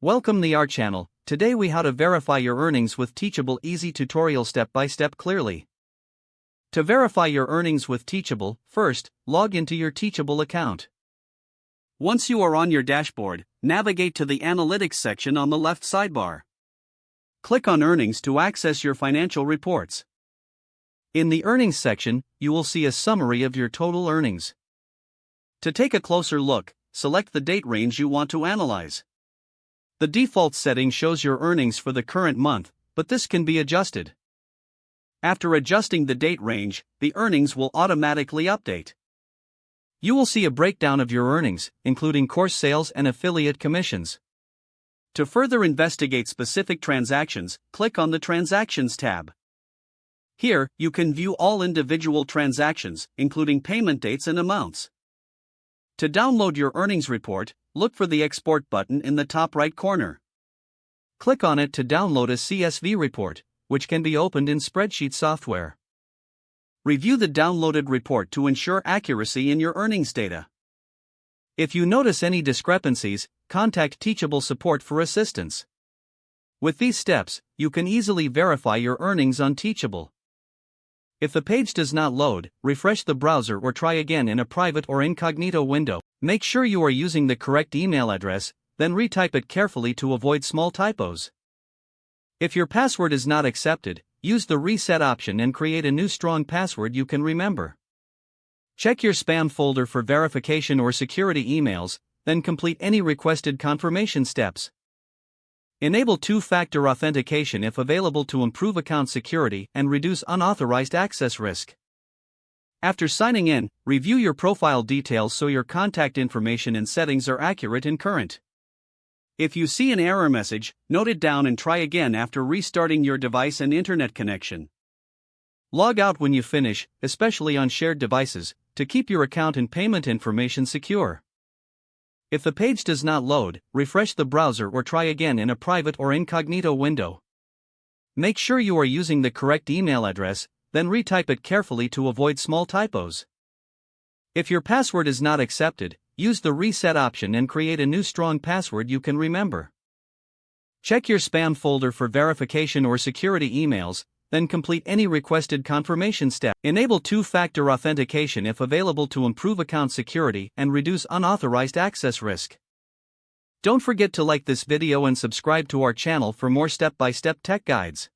Welcome to our channel. Today we how to verify your earnings with Teachable easy tutorial step by step clearly. To verify your earnings with Teachable, first, log into your Teachable account. Once you are on your dashboard, navigate to the Analytics section on the left sidebar. Click on Earnings to access your financial reports. In the Earnings section, you will see a summary of your total earnings. To take a closer look, select the date range you want to analyze. The default setting shows your earnings for the current month, but this can be adjusted. After adjusting the date range, the earnings will automatically update. You will see a breakdown of your earnings, including course sales and affiliate commissions. To further investigate specific transactions, click on the Transactions tab. Here, you can view all individual transactions, including payment dates and amounts. To download your earnings report, look for the Export button in the top right corner. Click on it to download a CSV report, which can be opened in spreadsheet software. Review the downloaded report to ensure accuracy in your earnings data. If you notice any discrepancies, contact Teachable support for assistance. With these steps, you can easily verify your earnings on Teachable. If the page does not load, refresh the browser or try again in a private or incognito window. Make sure you are using the correct email address, then retype it carefully to avoid small typos. If your password is not accepted, use the reset option and create a new strong password you can remember. Check your spam folder for verification or security emails, then complete any requested confirmation steps. Enable two-factor authentication if available to improve account security and reduce unauthorized access risk. After signing in, review your profile details so your contact information and settings are accurate and current. If you see an error message, note it down and try again after restarting your device and internet connection. Log out when you finish, especially on shared devices, to keep your account and payment information secure. If the page does not load, refresh the browser or try again in a private or incognito window. Make sure you are using the correct email address, then retype it carefully to avoid small typos. If your password is not accepted, use the reset option and create a new strong password you can remember. Check your spam folder for verification or security emails, then complete any requested confirmation step. Enable two-factor authentication if available to improve account security and reduce unauthorized access risk. Don't forget to like this video and subscribe to our channel for more step-by-step tech guides.